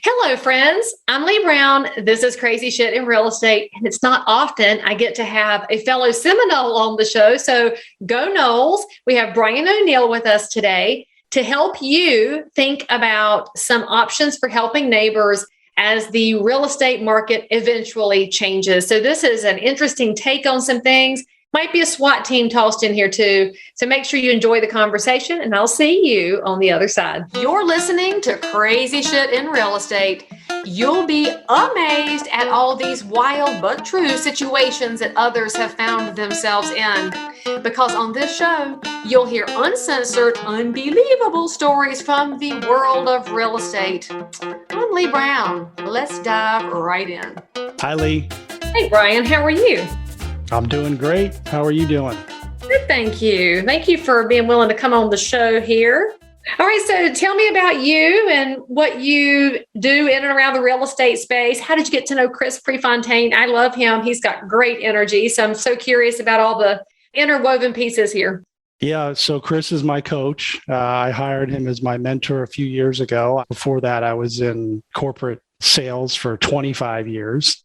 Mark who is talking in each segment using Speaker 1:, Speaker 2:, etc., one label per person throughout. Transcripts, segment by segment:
Speaker 1: Hello, friends. I'm Leigh Brown. This is Crazy Shit in Real Estate, and it's not often I get to have a fellow Seminole on the show. So go Noles. We have Brian O'Neill with us today to help you think about some options for helping neighbors as the real estate market eventually changes. So this is an interesting take on some things. Might be a SWAT team tossed in here too. So make sure you enjoy the conversation, and I'll see you on the other side. You're listening to Crazy Shit in Real Estate. You'll be amazed at all these wild but true situations that others have found themselves in. Because on this show, you'll hear uncensored, unbelievable stories from the world of real estate. I'm Leigh Brown. Let's dive right in.
Speaker 2: Hi, Leigh.
Speaker 1: Hey, Brian. How are you?
Speaker 2: I'm doing great. How are you doing?
Speaker 1: Good, thank you. Thank you for being willing to come on the show here. All right, so tell me about you and what you do in and around the real estate space. How did you get to know Chris Prefontaine? I love him. He's got great energy. So I'm so curious about all the interwoven pieces here.
Speaker 2: Yeah, so Chris is my coach. I hired him as my mentor a few years ago. Before that, I was in corporate sales for 25 years.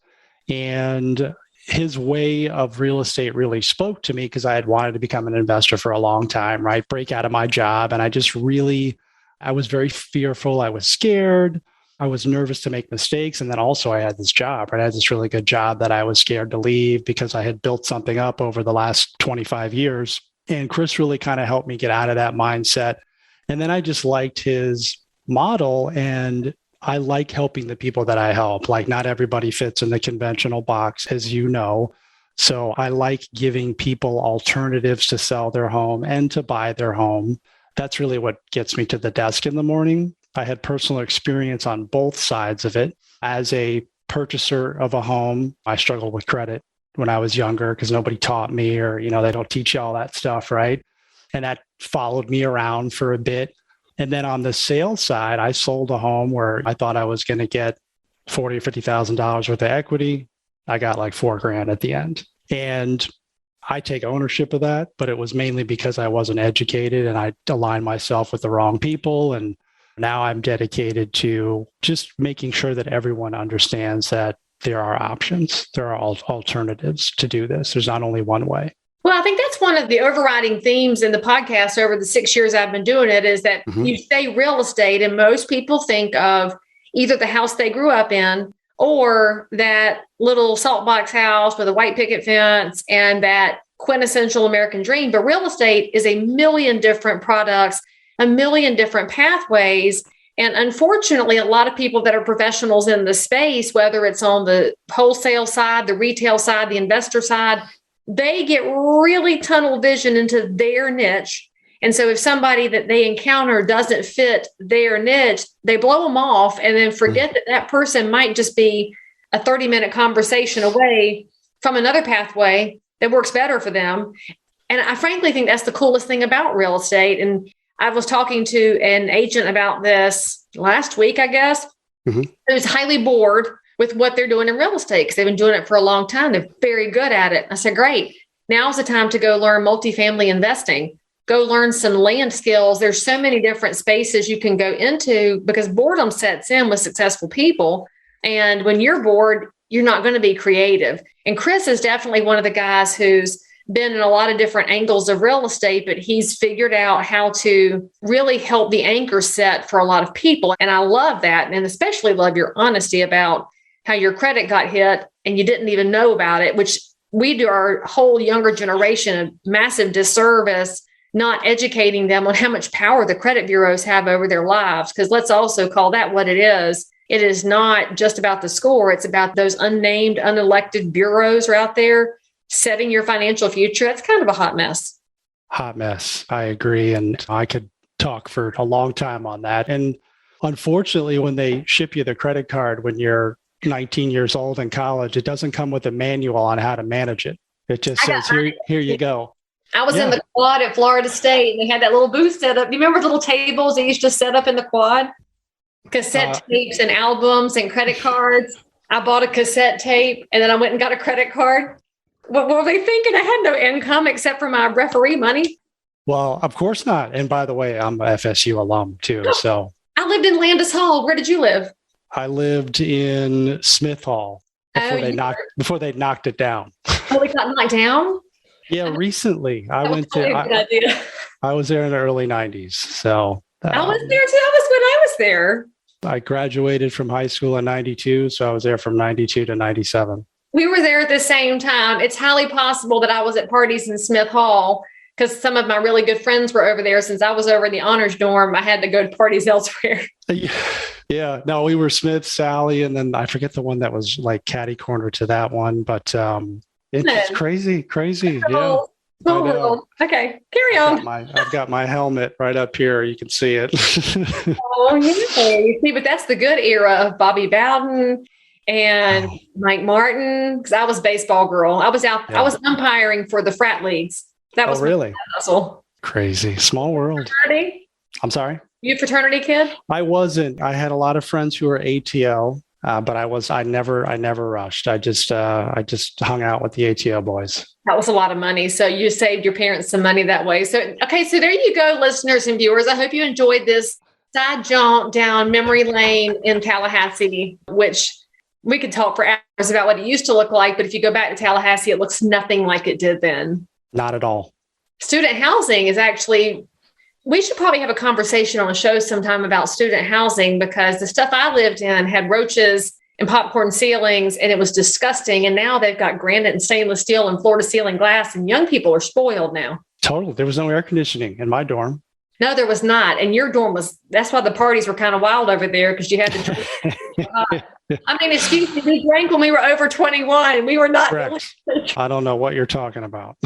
Speaker 2: And his way of real estate really spoke to me because I had wanted to become an investor for a long time, right? Break out of my job. And I was very fearful. I was scared. I was nervous to make mistakes. And then also I had this job, right? I had this really good job that I was scared to leave because I had built something up over the last 25 years. And Chris really kind of helped me get out of that mindset. And then I just liked his model, and I like helping the people that I help. Like, not everybody fits in the conventional box, as you know. So I like giving people alternatives to sell their home and to buy their home. That's really what gets me to the desk in the morning. I had personal experience on both sides of it. As a purchaser of a home, I struggled with credit when I was younger because nobody taught me, or, they don't teach you all that stuff, right? And that followed me around for a bit. And then on the sales side, I sold a home where I thought I was going to get $40,000 or $50,000 worth of equity. I got like $4,000 at the end. And I take ownership of that, but it was mainly because I wasn't educated and I aligned myself with the wrong people. And now I'm dedicated to just making sure that everyone understands that there are options. There are alternatives to do this. There's not only one way.
Speaker 1: Well, I think that's one of the overriding themes in the podcast over the 6 years I've been doing it is that you say real estate, and most people think of either the house they grew up in or that little salt box house with a white picket fence and that quintessential American dream. But real estate is a million different products, a million different pathways. And unfortunately, a lot of people that are professionals in the space, whether it's on the wholesale side, the retail side, the investor side, they get really tunnel vision into their niche. And so if somebody that they encounter doesn't fit their niche, they blow them off and then forget that that person might just be a 30-minute conversation away from another pathway that works better for them. And I frankly think that's the coolest thing about real estate. And I was talking to an agent about this last week, I guess, who's highly bored with what they're doing in real estate because they've been doing it for a long time. They're very good at it. I said, great. Now's the time to go learn multifamily investing. Go learn some land skills. There's so many different spaces you can go into because boredom sets in with successful people. And when you're bored, you're not going to be creative. And Chris is definitely one of the guys who's been in a lot of different angles of real estate, but he's figured out how to really help the anchor set for a lot of people. And I love that. And especially love your honesty about how your credit got hit and you didn't even know about it, which we do our whole younger generation a massive disservice, not educating them on how much power the credit bureaus have over their lives. Because let's also call that what it is. It is not just about the score. It's about those unnamed, unelected bureaus are out there setting your financial future. It's kind of a hot mess.
Speaker 2: Hot mess. I agree. And I could talk for a long time on that. And unfortunately, when they ship you the credit card when you're 19 years old in college, it doesn't come with a manual on how to manage it. It just says, here you go.
Speaker 1: I was in the quad at Florida State and they had that little booth set up. Do you remember the little tables they used to set up in the quad? Cassette tapes and albums and credit cards. I bought a cassette tape and then I went and got a credit card. What were they thinking? I had no income except for my referee money.
Speaker 2: Well, of course not. And by the way, I'm a FSU alum too. So
Speaker 1: I lived in Landis Hall. Where did you live?
Speaker 2: I lived in Smith Hall before they knocked it down.
Speaker 1: Oh, it got knocked down?
Speaker 2: Yeah, recently. I was there in the early 90s. So
Speaker 1: I was there too. That was when I was there.
Speaker 2: I graduated from high school in 92. So I was there from 92 to 97.
Speaker 1: We were there at the same time. It's highly possible that I was at parties in Smith Hall because some of my really good friends were over there. Since I was over in the honors dorm, I had to go to parties elsewhere.
Speaker 2: Yeah. No, we were Smith, Sally, and then I forget the one that was like catty corner to that one. But it's crazy. Yeah.
Speaker 1: Small world. Okay, carry on.
Speaker 2: I've got my helmet right up here. You can see it.
Speaker 1: Oh, yeah. See, but that's the good era of Bobby Bowden and Mike Martin. Because I was a baseball girl. I was out. Yeah. I was umpiring for the frat leagues. That was
Speaker 2: really
Speaker 1: hustle.
Speaker 2: Crazy. Small world.
Speaker 1: Fraternity?
Speaker 2: I'm sorry.
Speaker 1: You a fraternity kid?
Speaker 2: I wasn't. I had a lot of friends who were ATO. But I never rushed. I just hung out with the ATO boys.
Speaker 1: That was a lot of money. So you saved your parents some money that way. So, okay. So there you go, listeners and viewers. I hope you enjoyed this side jaunt down memory lane in Tallahassee, which we could talk for hours about what it used to look like. But if you go back to Tallahassee, it looks nothing like it did then.
Speaker 2: Not at all. Student
Speaker 1: housing is actually, we should probably have a conversation on a show sometime about student housing because the stuff I lived in had roaches and popcorn ceilings and it was disgusting. And now they've got granite and stainless steel and floor to ceiling glass and young people are spoiled now.
Speaker 2: Totally. There was no air conditioning in my dorm.
Speaker 1: No, there was not. And your dorm that's why the parties were kind of wild over there because you had to drink. I mean, excuse me, we drank when we were over 21. We were not.
Speaker 2: Correct. I don't know what you're talking about.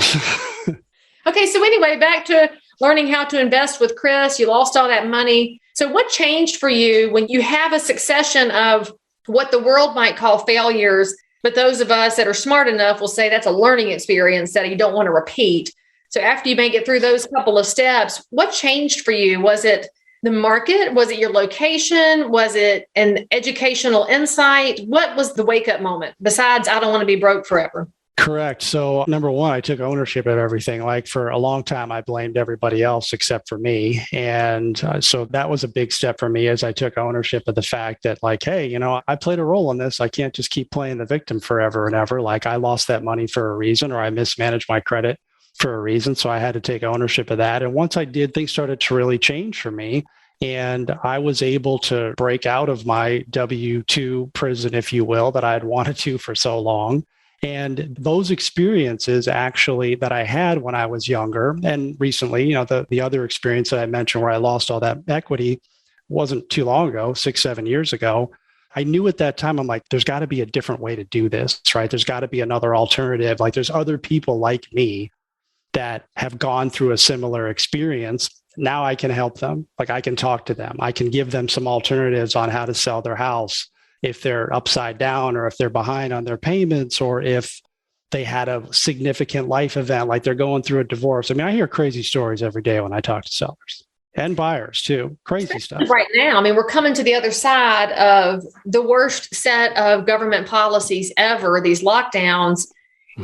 Speaker 1: Okay. So anyway, back to learning how to invest with Chris. You lost all that money. So what changed for you when you have a succession of what the world might call failures, but those of us that are smart enough will say that's a learning experience that you don't want to repeat. So after you make it through those couple of steps, what changed for you? Was it the market? Was it your location? Was it an educational insight? What was the wake-up moment besides I don't want to be broke forever?
Speaker 2: Correct. So number one, I took ownership of everything. Like for a long time, I blamed everybody else except for me. And so that was a big step for me as I took ownership of the fact that like, hey, I played a role in this. I can't just keep playing the victim forever and ever. Like I lost that money for a reason, or I mismanaged my credit for a reason. So I had to take ownership of that. And once I did, things started to really change for me. And I was able to break out of my W-2 prison, if you will, that I had wanted to for so long. And those experiences actually that I had when I was younger and recently, the other experience that I mentioned where I lost all that equity wasn't too long ago, 6-7 years ago. I knew at that time, I'm like, there's got to be a different way to do this, right? There's got to be another alternative. Like there's other people like me that have gone through a similar experience. Now I can help them. Like I can talk to them. I can give them some alternatives on how to sell their house if they're upside down or if they're behind on their payments or if they had a significant life event, like they're going through a divorce. I mean, I hear crazy stories every day when I talk to sellers and buyers too. Crazy stuff.
Speaker 1: Right now, I mean, we're coming to the other side of the worst set of government policies ever, these lockdowns.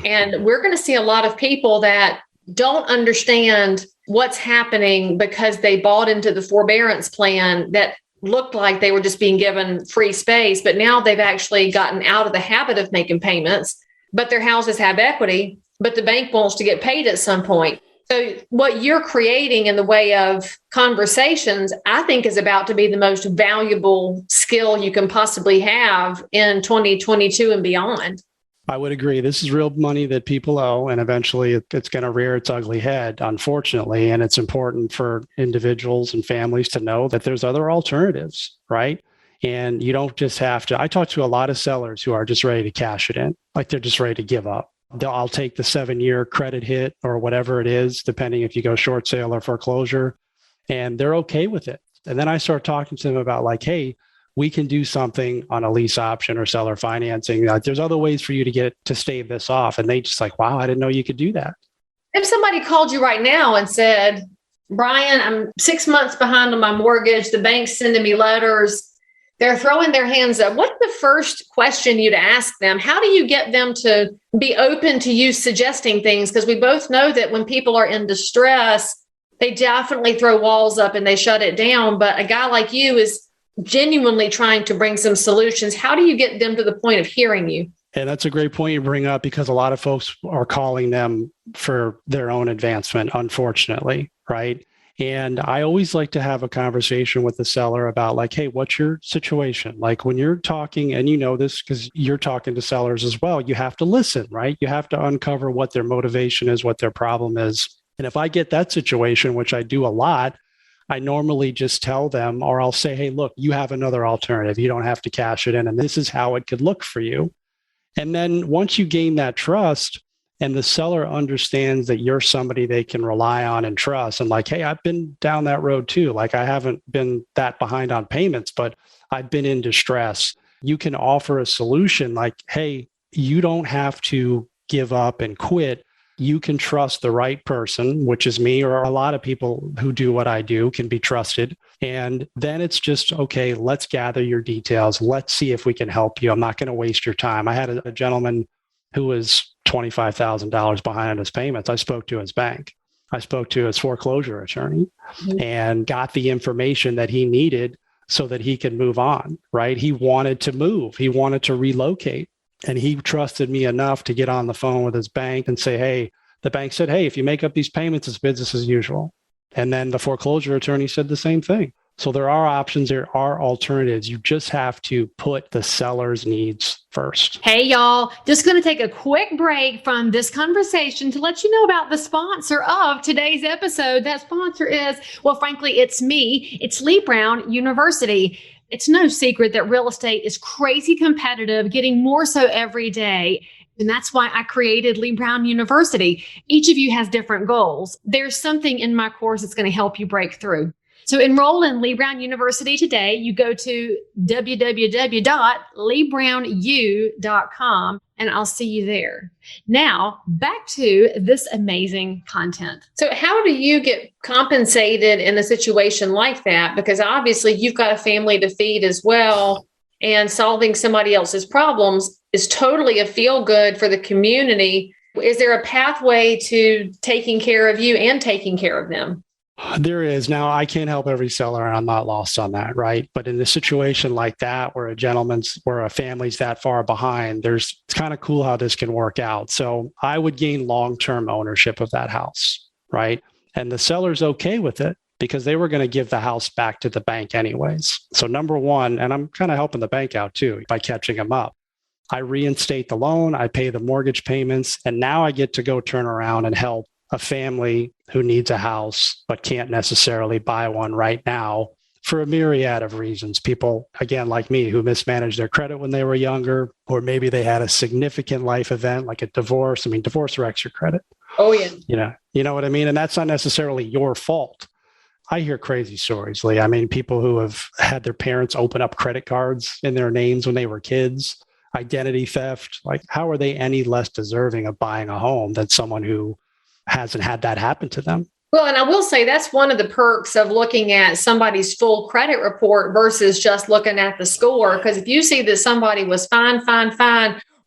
Speaker 1: And we're going to see a lot of people that don't understand what's happening because they bought into the forbearance plan that looked like they were just being given free space, but now they've actually gotten out of the habit of making payments, but their houses have equity, but the bank wants to get paid at some point. So what you're creating in the way of conversations, I think is about to be the most valuable skill you can possibly have in 2022 and beyond.
Speaker 2: I would agree. This is real money that people owe, and eventually it's going to rear its ugly head, unfortunately. And it's important for individuals and families to know that there's other alternatives, right? And you don't just have to. I talk to a lot of sellers who are just ready to cash it in, like they're just ready to give up. I'll take the 7-year credit hit or whatever it is, depending if you go short sale or foreclosure, and they're okay with it. And then I start talking to them about like, hey, we can do something on a lease option or seller financing. There's other ways for you to stave this off. And they just like, wow, I didn't know you could do that.
Speaker 1: If somebody called you right now and said, Brian, I'm 6 months behind on my mortgage. The bank's sending me letters. They're throwing their hands up. What's the first question you'd ask them? How do you get them to be open to you suggesting things? Because we both know that when people are in distress, they definitely throw walls up and they shut it down. But a guy like you is genuinely trying to bring some solutions, how do you get them to the point of hearing you?
Speaker 2: And that's a great point you bring up, because a lot of folks are calling them for their own advancement, unfortunately, right? And I always like to have a conversation with the seller about like, hey, what's your situation? Like when you're talking, and you know this because you're talking to sellers as well, you have to listen, right? You have to uncover what their motivation is, what their problem is. And if I get that situation, which I do a lot, I normally just tell them, or I'll say, hey, look, you have another alternative. You don't have to cash it in. And this is how it could look for you. And then once you gain that trust and the seller understands that you're somebody they can rely on and trust, and like, hey, I've been down that road too. Like I haven't been that behind on payments, but I've been in distress. You can offer a solution like, hey, you don't have to give up and quit. You can trust the right person, which is me, or a lot of people who do what I do can be trusted. And then it's just, okay, let's gather your details. Let's see if we can help you. I'm not going to waste your time. I had a gentleman who was $25,000 behind on his payments. I spoke to his bank. I spoke to his foreclosure attorney and got the information that he needed so that he could move on, right? He wanted to move. He wanted to relocate. And he trusted me enough to get on the phone with his bank and say, hey, the bank said, hey, if you make up these payments, it's business as usual. And then the foreclosure attorney said the same thing. So there are options, there are alternatives. You just have to put the seller's needs first.
Speaker 1: Hey, y'all, just going to take a quick break from this conversation to let you know about the sponsor of today's episode. That sponsor is, well, frankly, it's me. It's Leigh Brown University. It's no secret that real estate is crazy competitive, getting more so every day. And that's why I created Leigh Brown University. Each of you has different goals. There's something in my course that's going to help you break through. So enroll in Leigh Brown University today. You go to www.leighbrownu.com and I'll see you there. Now, back to this amazing content. So how do you get compensated in a situation like that? Because obviously you've got a family to feed as well, and solving somebody else's problems is totally a feel good for the community. Is there a pathway to taking care of you and taking care of them?
Speaker 2: There is. Now, I can't help every seller, and I'm not lost on that, right? But in a situation like that, where a family's that far behind, it's kind of cool how this can work out. So I would gain long-term ownership of that house, right? And the seller's okay with it because they were going to give the house back to the bank anyways. So number one, and I'm kind of helping the bank out too by catching them up. I reinstate the loan, I pay the mortgage payments, and now I get to go turn around and help a family who needs a house but can't necessarily buy one right now for a myriad of reasons. People, again, like me, who mismanaged their credit when they were younger, or maybe they had a significant life event like a divorce. I mean, divorce wrecks your credit.
Speaker 1: Oh, yeah.
Speaker 2: You know what I mean? And that's not necessarily your fault. I hear crazy stories, Leigh. I mean, people who have had their parents open up credit cards in their names when they were kids, identity theft. Like, how are they any less deserving of buying a home than someone who hasn't had that happen to them?
Speaker 1: Well, and I will say that's one of the perks of looking at somebody's full credit report versus just looking at the score. Because if you see that somebody was fine,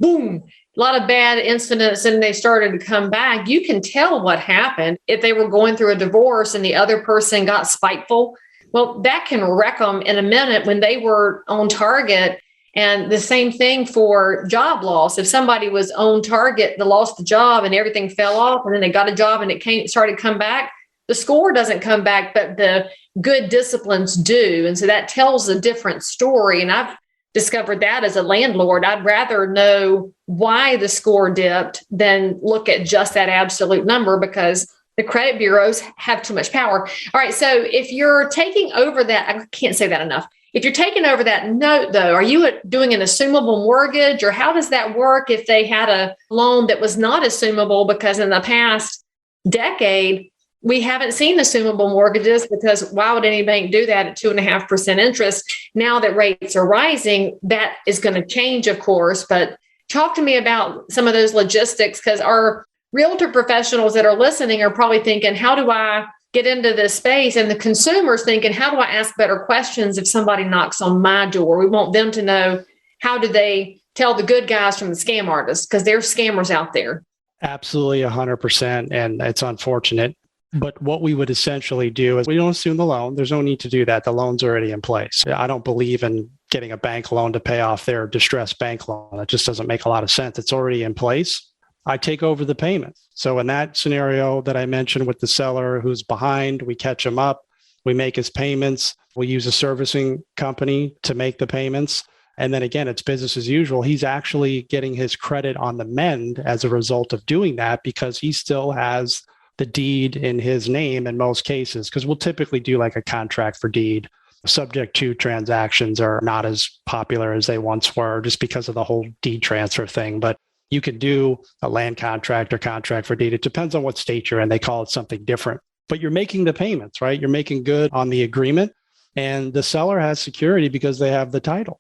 Speaker 1: boom, a lot of bad incidents and they started to come back, you can tell what happened. If they were going through a divorce and the other person got spiteful, well, that can wreck them in a minute when they were on target. And the same thing for job loss. If somebody was on target, they lost the job and everything fell off, and then they got a job and it started to come back, the score doesn't come back, but the good disciplines do. And so that tells a different story. And I've discovered that as a landlord, I'd rather know why the score dipped than look at just that absolute number, because the credit bureaus have too much power. All right. So if you're taking over that, I can't say that enough. If you're taking over that note, though, are you doing an assumable mortgage, or how does that work if they had a loan that was not assumable? Because in the past decade, we haven't seen assumable mortgages, because why would any bank do that at 2.5% interest? Now that rates are rising, that is going to change, of course. But talk to me about some of those logistics, because our realtor professionals that are listening are probably thinking, how do I get into this space? And the consumer's thinking, how do I ask better questions if somebody knocks on my door? We want them to know, how do they tell the good guys from the scam artists? Because there's scammers out there.
Speaker 2: Absolutely, 100%. And it's unfortunate. But what we would essentially do is we don't assume the loan. There's no need to do that. The loan's already in place. I don't believe in getting a bank loan to pay off their distressed bank loan. It just doesn't make a lot of sense. It's already in place. I take over the payments. So in that scenario that I mentioned with the seller who's behind, we catch him up. We make his payments. We use a servicing company to make the payments. And then again, it's business as usual. He's actually getting his credit on the mend as a result of doing that because he still has the deed in his name in most cases, because we'll typically do like a contract for deed. Subject to transactions are not as popular as they once were just because of the whole deed transfer thing. But you can do a land contract or contract for deed. It depends on what state you're in. They call it something different. But you're making the payments, right? You're making good on the agreement. And the seller has security because they have the title.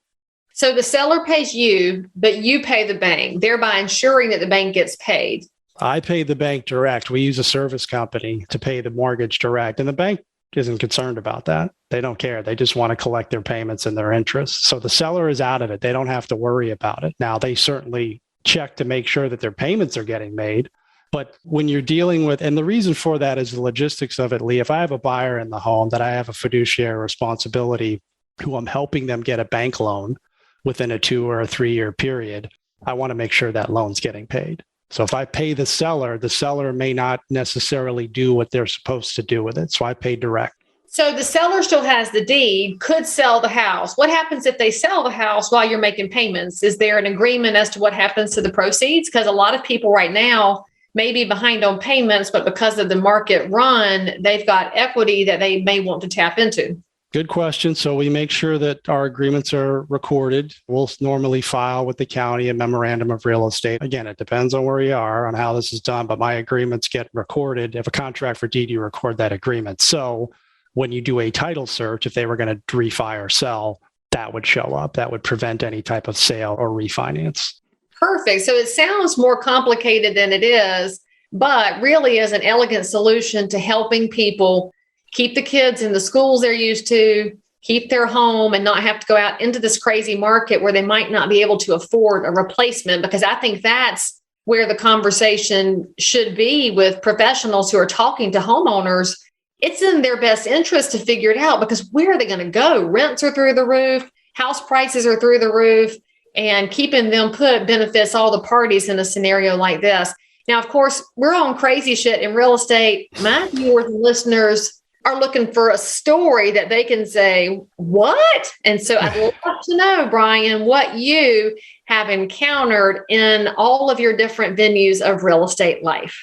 Speaker 1: So the seller pays you, but you pay the bank, thereby ensuring that the bank gets paid.
Speaker 2: I pay the bank direct. We use a service company to pay the mortgage direct. And the bank isn't concerned about that. They don't care. They just want to collect their payments and their interest. So the seller is out of it. They don't have to worry about it. Now, they certainly check to make sure that their payments are getting made. But when you're dealing with, and the reason for that is the logistics of it, Leigh, if I have a buyer in the home that I have a fiduciary responsibility who I'm helping them get a bank loan within a 2 or a 3 year period, I want to make sure that loan's getting paid. So if I pay the seller may not necessarily do what they're supposed to do with it. So I pay direct.
Speaker 1: So the seller still has the deed, could sell the house. What happens if they sell the house while you're making payments? Is there an agreement as to what happens to the proceeds? Because a lot of people right now may be behind on payments, but because of the market run, they've got equity that they may want to tap into.
Speaker 2: Good question. So we make sure that our agreements are recorded. We'll normally file with the county a memorandum of real estate. Again, it depends on where you are, on how this is done, but my agreements get recorded. If a contract for deed, you record that agreement. So when you do a title search, if they were going to refi or sell, that would show up. That would prevent any type of sale or refinance.
Speaker 1: Perfect. So it sounds more complicated than it is, but really is an elegant solution to helping people keep the kids in the schools they're used to, keep their home and not have to go out into this crazy market where they might not be able to afford a replacement. Because I think that's where the conversation should be with professionals who are talking to homeowners. It's in their best interest to figure it out, because where are they going to go? Rents are through the roof, house prices are through the roof, and keeping them put benefits all the parties in a scenario like this. Now, of course, we're on crazy shit in real estate. My viewers and listeners are looking for a story that they can say, what? And so I'd love to know, Brian, what you have encountered in all of your different venues of real estate life.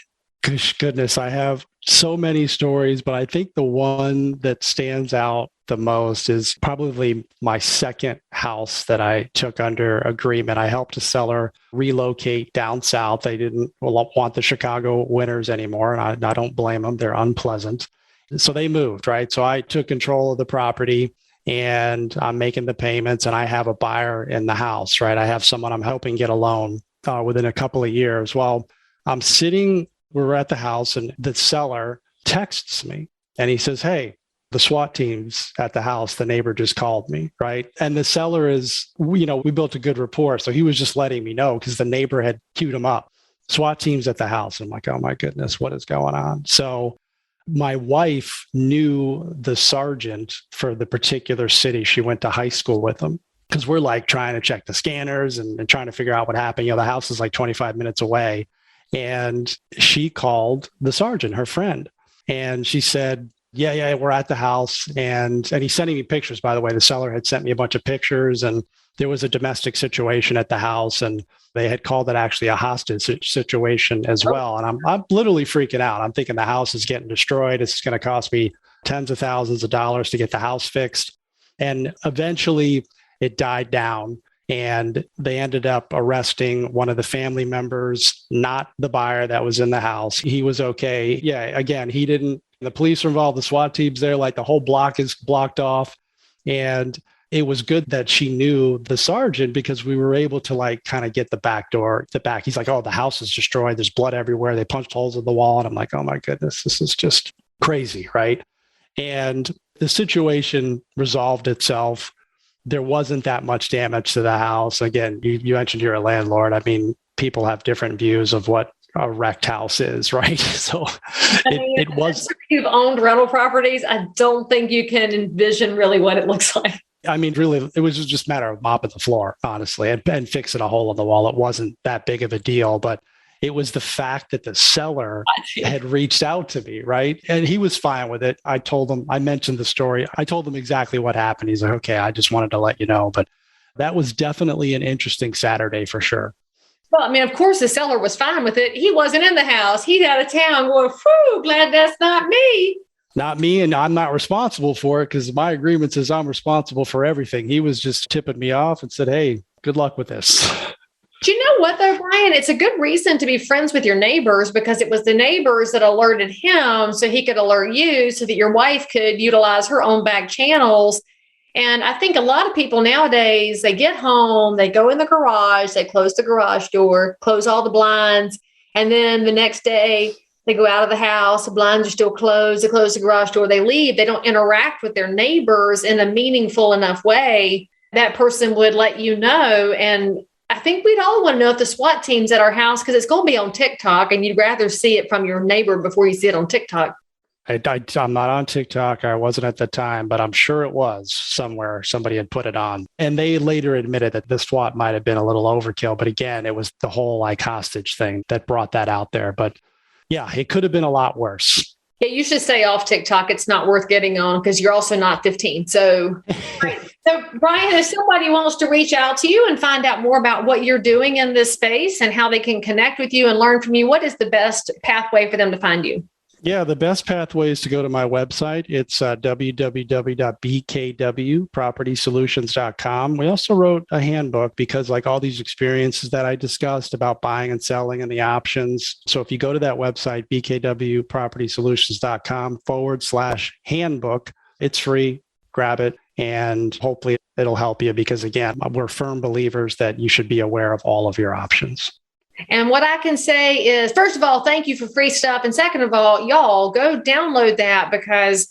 Speaker 2: Goodness, I have so many stories, but I think the one that stands out the most is probably my second house that I took under agreement. I helped a seller relocate down south. They didn't want the Chicago winters anymore, and I don't blame them. They're unpleasant. So they moved, right? So I took control of the property and I'm making the payments, and I have a buyer in the house, right? I have someone I'm helping get a loan within a couple of years. Well, we're at the house and the seller texts me and he says, hey, the SWAT team's at the house. The neighbor just called me, right? And the seller we built a good rapport. So he was just letting me know because the neighbor had queued him up. SWAT team's at the house. I'm like, oh my goodness, what is going on? So my wife knew the sergeant for the particular city. She went to high school with him, because we're like trying to check the scanners and trying to figure out what happened. The house is like 25 minutes away. And she called the sergeant, her friend. And she said, yeah, we're at the house. And he's sending me pictures, by the way. The seller had sent me a bunch of pictures, and there was a domestic situation at the house, and they had called it actually a hostage situation as well. And I'm literally freaking out. I'm thinking the house is getting destroyed. It's going to cost me tens of thousands of dollars to get the house fixed. And eventually it died down, and they ended up arresting one of the family members, not the buyer that was in the house. He was okay. Yeah, again, the police are involved, the SWAT team's there, like the whole block is blocked off. And it was good that she knew the sergeant, because we were able to kind of get the back. He's like, oh, the house is destroyed. There's blood everywhere. They punched holes in the wall. And I'm like, oh my goodness, this is just crazy, right? And the situation resolved itself. There wasn't that much damage to the house. Again, you mentioned you're a landlord. I mean, people have different views of what a wrecked house is, right? So it was.
Speaker 1: You've owned rental properties. I don't think you can envision really what it looks like.
Speaker 2: I mean, really, it was just a matter of mopping the floor, honestly, and fixing a hole in the wall. It wasn't that big of a deal, but it was the fact that the seller had reached out to me, right? And he was fine with it. I told him, I mentioned the story. I told him exactly what happened. He's like, okay, I just wanted to let you know. But that was definitely an interesting Saturday for sure.
Speaker 1: Well, I mean, of course, the seller was fine with it. He wasn't in the house. He's out of town going, whew, glad that's not me.
Speaker 2: Not me, and I'm not responsible for it because my agreement says I'm responsible for everything. He was just tipping me off and said, hey, good luck with this.
Speaker 1: Do you know what, though, Brian? It's a good reason to be friends with your neighbors because it was the neighbors that alerted him so he could alert you so that your wife could utilize her own back channels. And I think a lot of people nowadays, they get home, they go in the garage, they close the garage door, close all the blinds, and then the next day they go out of the house, the blinds are still closed, they close the garage door, they leave. They don't interact with their neighbors in a meaningful enough way that person would let you know. And I think we'd all want to know if the SWAT team's at our house because it's going to be on TikTok and you'd rather see it from your neighbor before you see it on TikTok.
Speaker 2: I'm not on TikTok. I wasn't at the time, but I'm sure it was somewhere. Somebody had put it on. And they later admitted that the SWAT might have been a little overkill. But again, it was the whole like hostage thing that brought that out there. But yeah, it could have been a lot worse.
Speaker 1: Yeah, you should stay off TikTok. It's not worth getting on because you're also not 15. So, right. So Brian, if somebody wants to reach out to you and find out more about what you're doing in this space and how they can connect with you and learn from you, what is the best pathway for them to find you?
Speaker 2: Yeah, the best pathway is to go to my website. It's www.bkwpropertysolutions.com. We also wrote a handbook because like all these experiences that I discussed about buying and selling and the options. So if you go to that website, bkwpropertysolutions.com/handbook, it's free, grab it, and hopefully it'll help you because again, we're firm believers that you should be aware of all of your options.
Speaker 1: And what I can say is, first of all, thank you for free stuff. And second of all, y'all go download that because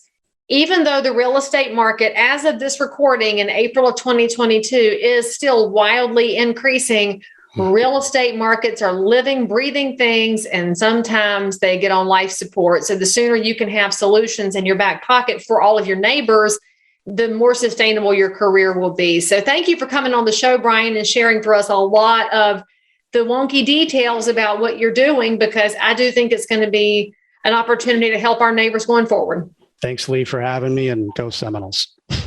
Speaker 1: even though the real estate market, as of this recording in April of 2022, is still wildly increasing, real estate markets are living, breathing things, and sometimes they get on life support. So the sooner you can have solutions in your back pocket for all of your neighbors, the more sustainable your career will be. So thank you for coming on the show, Brian, and sharing for us a lot of the wonky details about what you're doing, because I do think it's going to be an opportunity to help our neighbors going forward.
Speaker 2: Thanks, Leigh, for having me, and go Seminoles.
Speaker 1: Woo,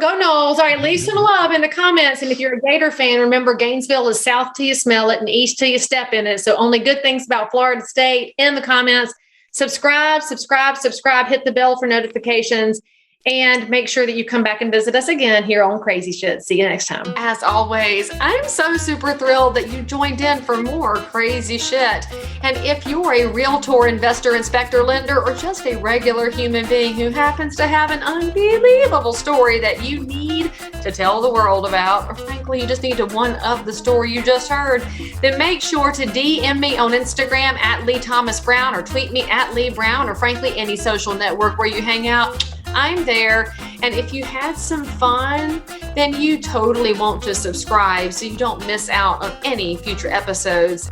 Speaker 1: go Noles. All right, leave some love in the comments. And if you're a Gator fan, remember Gainesville is south till you smell it and east till you step in it. So only good things about Florida State in the comments. Subscribe, hit the bell for notifications. And make sure that you come back and visit us again here on Crazy Shit. See you next time. As always, I'm so super thrilled that you joined in for more Crazy Shit. And if you're a realtor, investor, inspector, lender, or just a regular human being who happens to have an unbelievable story that you need to tell the world about, or frankly, you just need to one-up the story you just heard, then make sure to DM me on Instagram at Leigh Thomas Brown, or tweet me at Leigh Brown, or frankly, any social network where you hang out. I'm there. And if you had some fun, then you totally want to subscribe so you don't miss out on any future episodes.